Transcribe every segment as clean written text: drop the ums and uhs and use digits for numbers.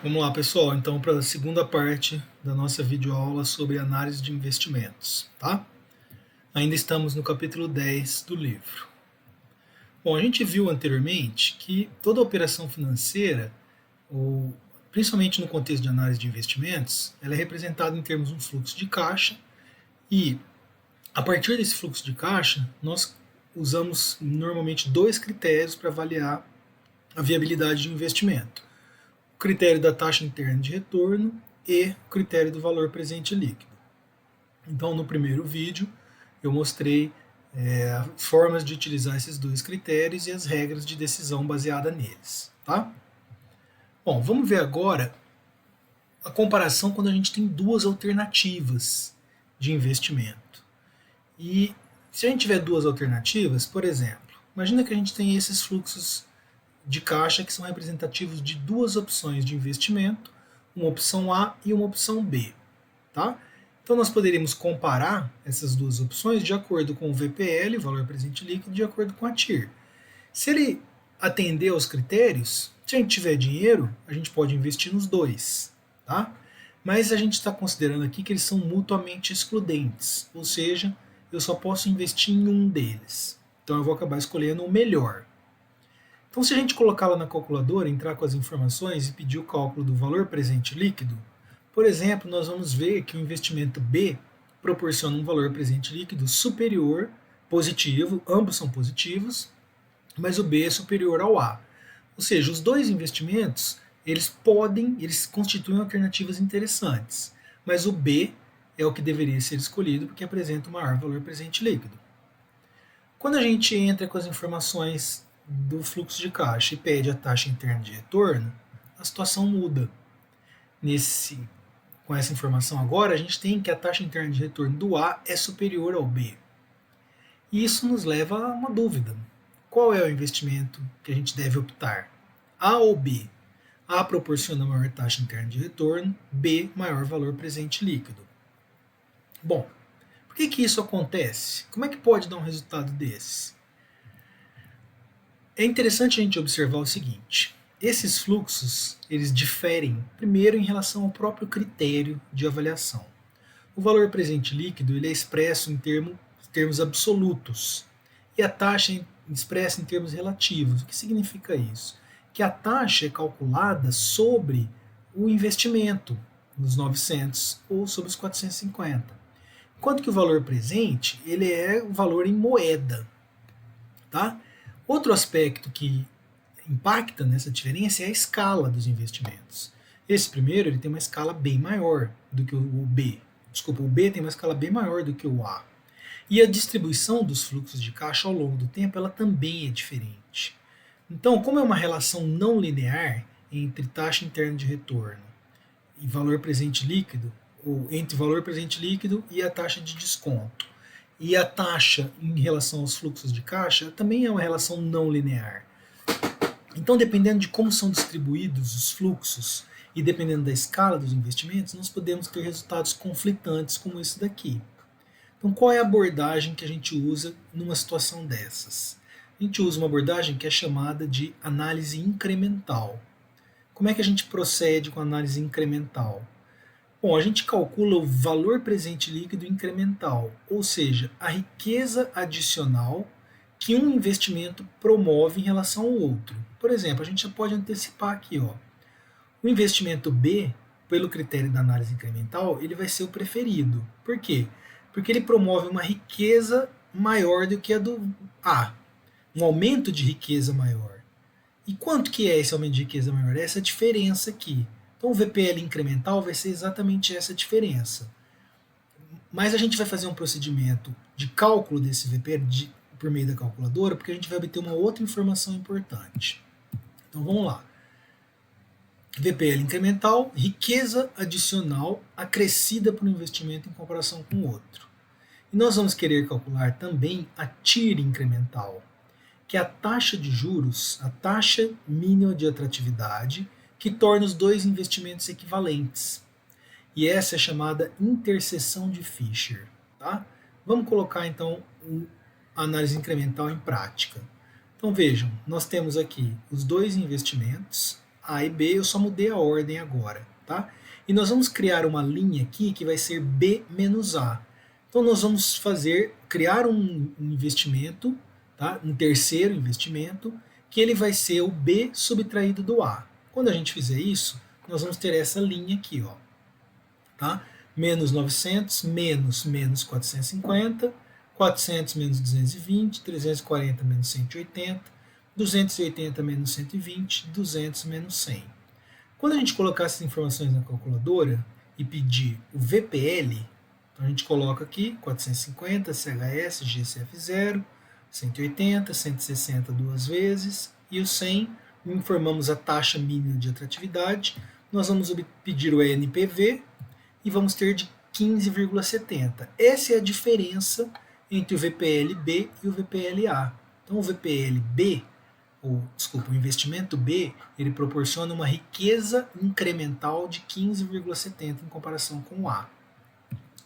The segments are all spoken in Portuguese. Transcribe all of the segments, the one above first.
Vamos lá, pessoal. Então, para a segunda parte da nossa videoaula sobre análise de investimentos, tá? Ainda estamos no capítulo 10 do livro. Bom, a gente viu anteriormente que toda operação financeira, principalmente no contexto de análise de investimentos, ela é representada em termos de um fluxo de caixa e, a partir desse fluxo de caixa, nós usamos normalmente dois critérios para avaliar a viabilidade de investimento: o critério da taxa interna de retorno e o critério do valor presente líquido. Então, no primeiro vídeo, eu mostrei formas de utilizar esses dois critérios e as regras de decisão baseada neles. Tá? Bom, vamos ver agora a comparação quando a gente tem duas alternativas de investimento. E se a gente tiver duas alternativas, por exemplo, imagina que a gente tem esses fluxos de caixa que são representativos de duas opções de investimento, uma opção A e uma opção B. Tá? Então nós poderíamos comparar essas duas opções de acordo com o VPL, valor presente líquido, de acordo com a TIR. Se ele atender aos critérios, se a gente tiver dinheiro, a gente pode investir nos dois. Tá? Mas a gente está considerando aqui que eles são mutuamente excludentes, ou seja, eu só posso investir em um deles. Então eu vou acabar escolhendo o melhor. Então, se a gente colocar lá na calculadora, entrar com as informações e pedir o cálculo do valor presente líquido, por exemplo, nós vamos ver que o investimento B proporciona um valor presente líquido superior, positivo, ambos são positivos, mas o B é superior ao A. Ou seja, os dois investimentos, eles constituem alternativas interessantes, mas o B é o que deveria ser escolhido porque apresenta o maior valor presente líquido. Quando a gente entra com as informações do fluxo de caixa e pede a taxa interna de retorno, a situação muda. Com essa informação agora, a gente tem que a taxa interna de retorno do A é superior ao B. E isso nos leva a uma dúvida. Qual é o investimento que a gente deve optar? A ou B? A proporciona maior taxa interna de retorno, B maior valor presente líquido. Bom, por que isso acontece? Como é que pode dar um resultado desse? É interessante a gente observar o seguinte: esses fluxos eles diferem primeiro em relação ao próprio critério de avaliação. O valor presente líquido ele é expresso em termos absolutos e a taxa é expressa em termos relativos. O que significa isso? Que a taxa é calculada sobre o investimento nos 900 ou sobre os 450. Enquanto que o valor presente ele é o valor em moeda. Tá? Outro aspecto que impacta nessa diferença é a escala dos investimentos. Esse primeiro ele tem uma escala bem maior do que o B. Desculpa, o B tem uma escala bem maior do que o A. E a distribuição dos fluxos de caixa ao longo do tempo ela também é diferente. Então, como é uma relação não linear entre taxa interna de retorno e valor presente líquido, ou entre valor presente líquido e a taxa de desconto, e a taxa em relação aos fluxos de caixa também é uma relação não linear. Então, dependendo de como são distribuídos os fluxos e dependendo da escala dos investimentos, nós podemos ter resultados conflitantes como esse daqui. Então, qual é a abordagem que a gente usa numa situação dessas? A gente usa uma abordagem que é chamada de análise incremental. Como é que a gente procede com a análise incremental? Bom, a gente calcula o valor presente líquido incremental, ou seja, a riqueza adicional que um investimento promove em relação ao outro. Por exemplo, a gente já pode antecipar aqui, ó. O investimento B, pelo critério da análise incremental, ele vai ser o preferido. Por quê? Porque ele promove uma riqueza maior do que a do A, um aumento de riqueza maior. E quanto que é esse aumento de riqueza maior? É essa diferença aqui. Então o VPL incremental vai ser exatamente essa diferença. Mas a gente vai fazer um procedimento de cálculo desse VPL por meio da calculadora, porque a gente vai obter uma outra informação importante. Então vamos lá. VPL incremental, riqueza adicional acrescida por um investimento em comparação com o outro. E nós vamos querer calcular também a TIR incremental, que é a taxa de juros, a taxa mínima de atratividade, que torna os dois investimentos equivalentes. E essa é chamada interseção de Fisher. Tá? Vamos colocar então a análise incremental em prática. Então vejam, nós temos aqui os dois investimentos, A e B, eu só mudei a ordem agora, tá? E nós vamos criar uma linha aqui que vai ser B menos A. Então nós vamos criar um investimento, tá? Um terceiro investimento, que ele vai ser o B subtraído do A. Quando a gente fizer isso, nós vamos ter essa linha aqui, ó, tá? Menos 900, menos 450, 400 menos 220, 340 menos 180, 280 menos 120, 200 menos 100. Quando a gente colocar essas informações na calculadora e pedir o VPL, então a gente coloca aqui 450, CHS, GCF0, 180, 160 duas vezes e o 100, informamos a taxa mínima de atratividade, nós vamos pedir o NPV e vamos ter de 15,70. Essa é a diferença entre o VPL-B e o VPL-A. Então o VPL-B, o investimento B, ele proporciona uma riqueza incremental de 15,70 em comparação com o A.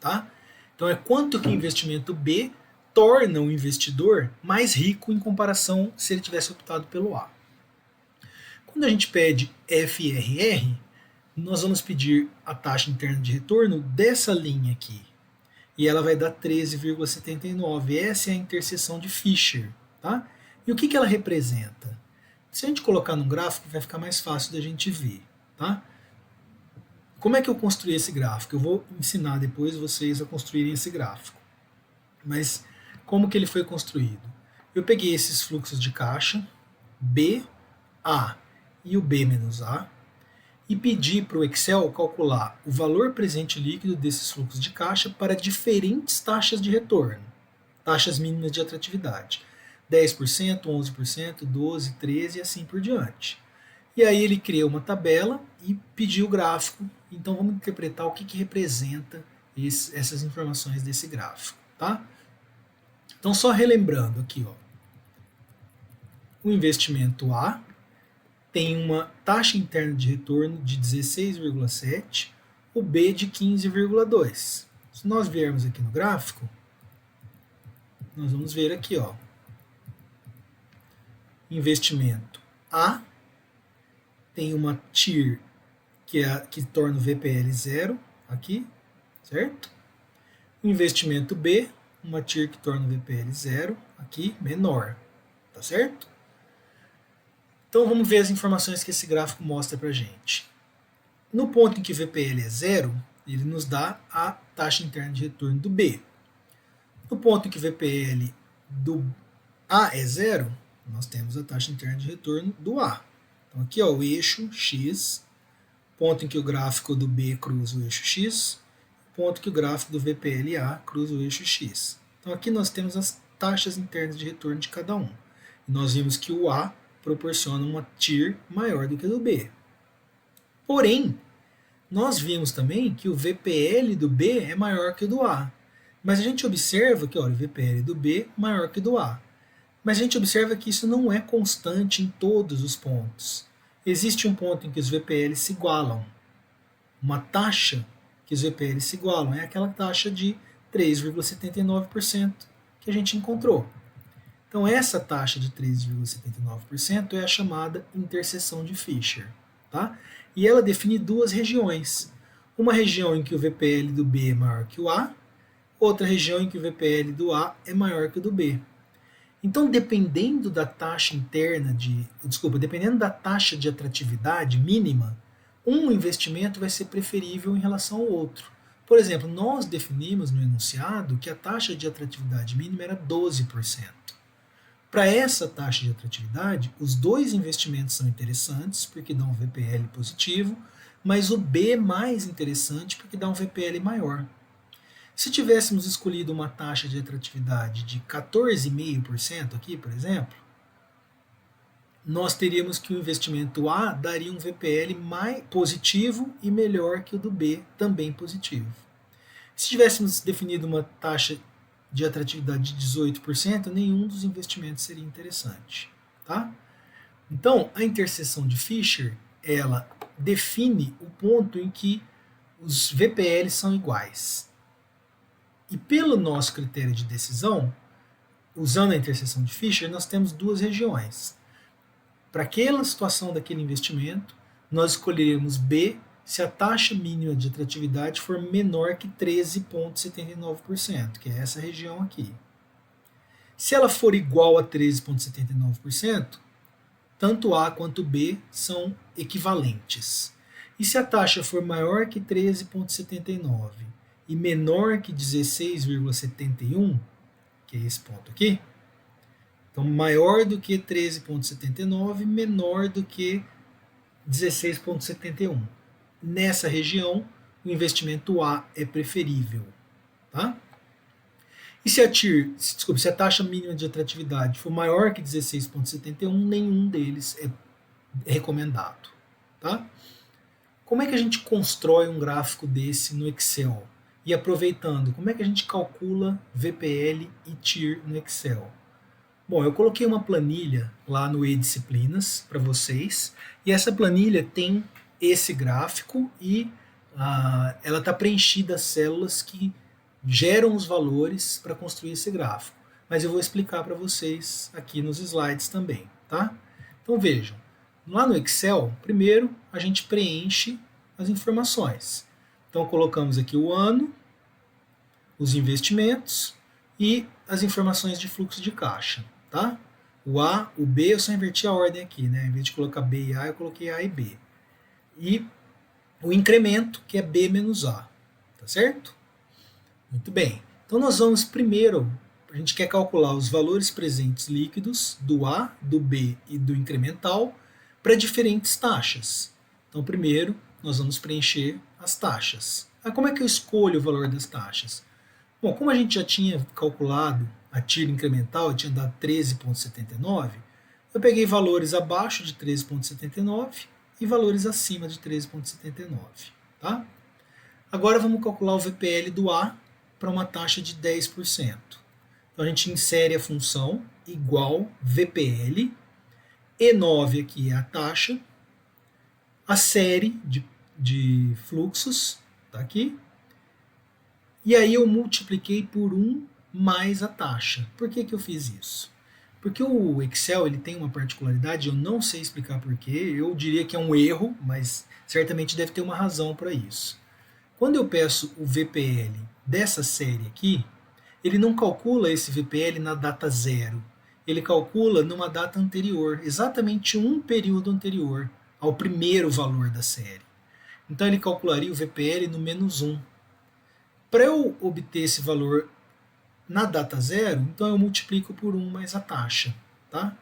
Tá? Então é quanto que o investimento B torna o investidor mais rico em comparação se ele tivesse optado pelo A. Quando a gente pede FRR, nós vamos pedir a taxa interna de retorno dessa linha aqui. E ela vai dar 13,79. Essa é a interseção de Fisher. Tá? E o que ela representa? Se a gente colocar no gráfico, vai ficar mais fácil da gente ver. Tá? Como é que eu construí esse gráfico? Eu vou ensinar depois vocês a construírem esse gráfico. Mas como que ele foi construído? Eu peguei esses fluxos de caixa, B, A e o B menos A, e pedi para o Excel calcular o valor presente líquido desses fluxos de caixa para diferentes taxas de retorno, taxas mínimas de atratividade. 10%, 11%, 12%, 13% e assim por diante. E aí ele criou uma tabela e pediu o gráfico. Então vamos interpretar o que representa essas informações desse gráfico. Tá? Então só relembrando aqui, ó, o investimento A tem uma taxa interna de retorno de 16,7, o B de 15,2. Se nós viermos aqui no gráfico, nós vamos ver aqui, ó, investimento A tem uma TIR que torna o VPL 0 aqui, certo? Investimento B, uma TIR que torna o VPL 0 aqui, menor, tá certo? Então vamos ver as informações que esse gráfico mostra para a gente. No ponto em que o VPL é 0, ele nos dá a taxa interna de retorno do B. No ponto em que o VPL do A é 0, nós temos a taxa interna de retorno do A. Então aqui ó, o eixo X, ponto em que o gráfico do B cruza o eixo X, ponto que o gráfico do VPL-A cruza o eixo X. Então aqui nós temos as taxas internas de retorno de cada um. E nós vimos que o A proporciona uma TIR maior do que a do B. Porém, nós vimos também que o VPL do B é maior que o do A. Mas a gente observa que olha, o VPL do B é maior que o do A. Mas a gente observa que isso não é constante em todos os pontos. Existe um ponto em que os VPL se igualam. Uma taxa que os VPL se igualam é aquela taxa de 3,79% que a gente encontrou. Então essa taxa de 3,79% é a chamada interseção de Fisher. Tá? E ela define duas regiões. Uma região em que o VPL do B é maior que o A, outra região em que o VPL do A é maior que o do B. Então, dependendo da taxa dependendo da taxa de atratividade mínima, um investimento vai ser preferível em relação ao outro. Por exemplo, nós definimos no enunciado que a taxa de atratividade mínima era 12%. Para essa taxa de atratividade, os dois investimentos são interessantes, porque dão um VPL positivo, mas o B é mais interessante porque dá um VPL maior. Se tivéssemos escolhido uma taxa de atratividade de 14,5% aqui, por exemplo, nós teríamos que o investimento A daria um VPL mais positivo e melhor que o do B, também positivo. Se tivéssemos definido uma taxa de atratividade de 18%, nenhum dos investimentos seria interessante. Tá? Então, a interseção de Fisher, ela define o ponto em que os VPLs são iguais. E pelo nosso critério de decisão, usando a interseção de Fisher, nós temos duas regiões. Para aquela situação daquele investimento, nós escolheremos B se a taxa mínima de atratividade for menor que 13,79%, que é essa região aqui. Se ela for igual a 13,79%, tanto A quanto B são equivalentes. E se a taxa for maior que 13,79 e menor que 16,71, que é esse ponto aqui, então maior do que 13,79, menor do que 16,71. Nessa região, o investimento A é preferível. Tá? E se a taxa mínima de atratividade for maior que 16,71, nenhum deles é recomendado. Tá? Como é que a gente constrói um gráfico desse no Excel? E aproveitando, como é que a gente calcula VPL e TIR no Excel? Bom, eu coloquei uma planilha lá no e-disciplinas para vocês, e essa planilha tem esse gráfico e ela está preenchida as células que geram os valores para construir esse gráfico. Mas eu vou explicar para vocês aqui nos slides também, tá? Então vejam, lá no Excel, primeiro a gente preenche as informações. Então colocamos aqui o ano, os investimentos e as informações de fluxo de caixa, tá? O A, o B, eu só inverti a ordem aqui, né? Em vez de colocar B e A, eu coloquei A e B. E o incremento, que é B menos A, tá certo? Muito bem. Então nós vamos primeiro, a gente quer calcular os valores presentes líquidos do A, do B e do incremental para diferentes taxas. Então primeiro nós vamos preencher as taxas. Como é que eu escolho o valor das taxas? Bom, como a gente já tinha calculado a TIR incremental, eu tinha dado 13,79, eu peguei valores abaixo de 13,79 e valores acima de 13,79. Tá? Agora vamos calcular o VPL do A para uma taxa de 10%. Então a gente insere a função igual VPL, E9 aqui é a taxa, a série de fluxos, tá aqui, e aí eu multipliquei por 1 mais a taxa. Por que eu fiz isso? Porque o Excel ele tem uma particularidade, eu não sei explicar porquê, eu diria que é um erro, mas certamente deve ter uma razão para isso. Quando eu peço o VPL dessa série aqui, ele não calcula esse VPL na data zero, ele calcula numa data anterior, exatamente um período anterior ao primeiro valor da série. Então ele calcularia o VPL no menos 1. Para eu obter esse valor na data zero, então eu multiplico por 1 mais a taxa. Tá?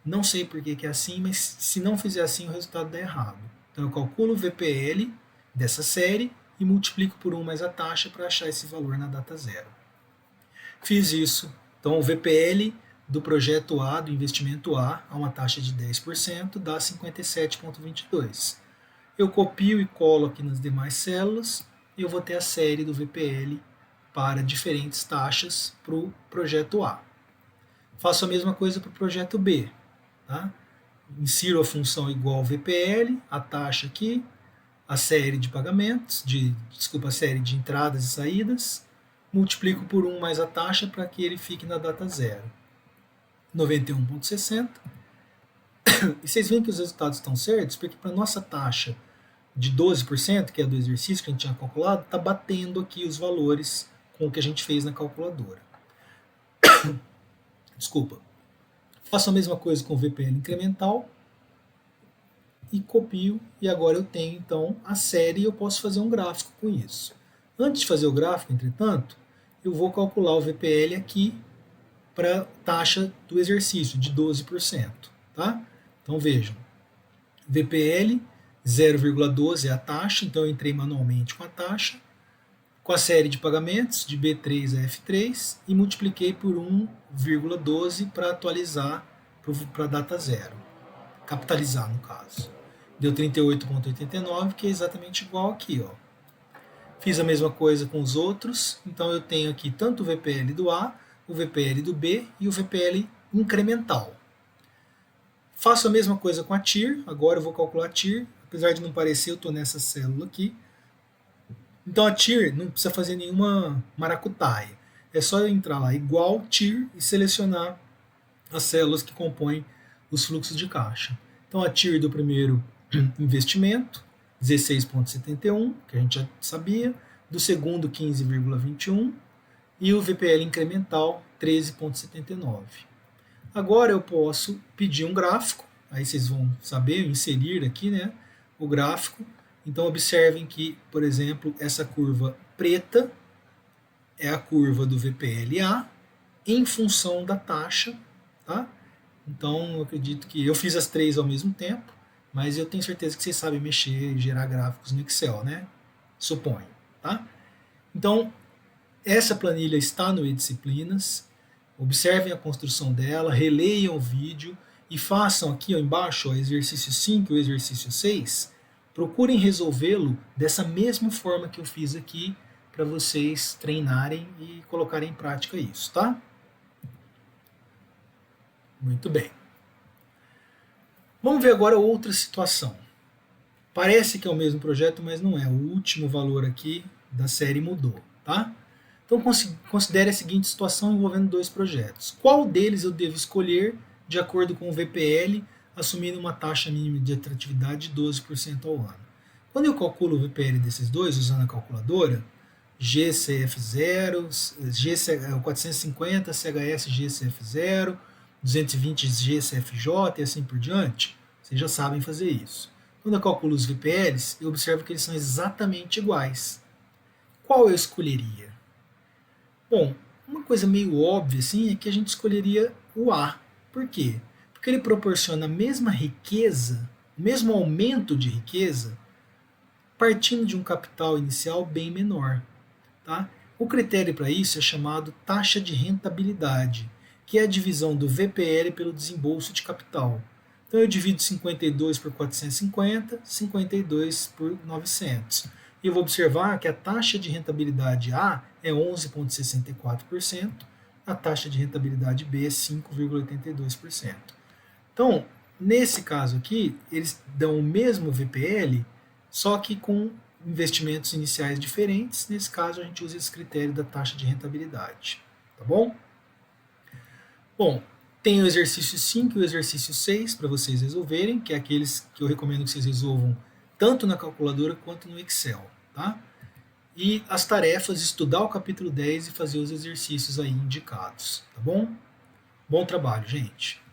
Não sei por que é assim, mas se não fizer assim, o resultado dá errado. Então eu calculo o VPL dessa série e multiplico por 1 mais a taxa para achar esse valor na data zero. Fiz isso. Então o VPL do projeto A, do investimento A uma taxa de 10%, dá 57,22. Eu copio e colo aqui nas demais células e eu vou ter a série do VPL para diferentes taxas para o projeto A. Faço a mesma coisa para o projeto B. Tá? Insiro a função igual VPL, a taxa aqui, a série de pagamentos, a série de entradas e saídas, multiplico por 1 mais a taxa para que ele fique na data zero. 91,60. E vocês veem que os resultados estão certos, porque para a nossa taxa de 12%, que é do exercício que a gente tinha calculado, está batendo aqui os valores com o que a gente fez na calculadora. Desculpa. Faço a mesma coisa com o VPL incremental e copio, e agora eu tenho então a série e eu posso fazer um gráfico com isso. Antes de fazer o gráfico, entretanto, eu vou calcular o VPL aqui para a taxa do exercício de 12%. Tá? Então vejam, VPL 0,12 é a taxa, então eu entrei manualmente com a taxa, com a série de pagamentos de B3 a F3 e multipliquei por 1,12 para atualizar para a data zero, capitalizar no caso. Deu 38,89, que é exatamente igual aqui. Ó. Fiz a mesma coisa com os outros, então eu tenho aqui tanto o VPL do A, o VPL do B e o VPL incremental. Faço a mesma coisa com a TIR, agora eu vou calcular a TIR, apesar de não parecer, eu estou nessa célula aqui. Então a TIR não precisa fazer nenhuma maracutaia, é só eu entrar lá igual TIR e selecionar as células que compõem os fluxos de caixa. Então a TIR do primeiro investimento, 16,71, que a gente já sabia, do segundo, 15,21, e o VPL incremental, 13,79. Agora eu posso pedir um gráfico, aí vocês vão saber inserir aqui, né, o gráfico. Então observem que, por exemplo, essa curva preta é a curva do VPLA em função da taxa, tá? Então eu acredito que eu fiz as três ao mesmo tempo, mas eu tenho certeza que vocês sabem mexer e gerar gráficos no Excel, né? Suponho, tá? Então essa planilha está no e-disciplinas. Observem a construção dela, releiam o vídeo e façam aqui ó, embaixo o exercício 5 e o exercício 6. Procurem resolvê-lo dessa mesma forma que eu fiz aqui para vocês treinarem e colocarem em prática isso, tá? Muito bem. Vamos ver agora outra situação. Parece que é o mesmo projeto, mas não é. O último valor aqui da série mudou, tá? Então considere a seguinte situação envolvendo dois projetos. Qual deles eu devo escolher de acordo com o VPL, assumindo uma taxa mínima de atratividade de 12% ao ano? Quando eu calculo o VPL desses dois, usando a calculadora, GCF0, 450 CHS GCF0, 220 GCFJ e assim por diante, vocês já sabem fazer isso. Quando eu calculo os VPLs, eu observo que eles são exatamente iguais. Qual eu escolheria? Bom, uma coisa meio óbvia assim é que a gente escolheria o A. Por quê? Porque ele proporciona a mesma riqueza, o mesmo aumento de riqueza, partindo de um capital inicial bem menor. Tá? O critério para isso é chamado taxa de rentabilidade, que é a divisão do VPL pelo desembolso de capital. Então eu divido 52 por 450, 52 por 900. E eu vou observar que a taxa de rentabilidade A é 11,64%, a taxa de rentabilidade B é 5,82%. Então, nesse caso aqui, eles dão o mesmo VPL, só que com investimentos iniciais diferentes. Nesse caso, a gente usa esse critério da taxa de rentabilidade. Tá bom? Bom, tem o exercício 5 e o exercício 6 para vocês resolverem, que é aqueles que eu recomendo que vocês resolvam tanto na calculadora quanto no Excel. Tá? E as tarefas, estudar o capítulo 10 e fazer os exercícios aí indicados. Tá bom? Bom trabalho, gente!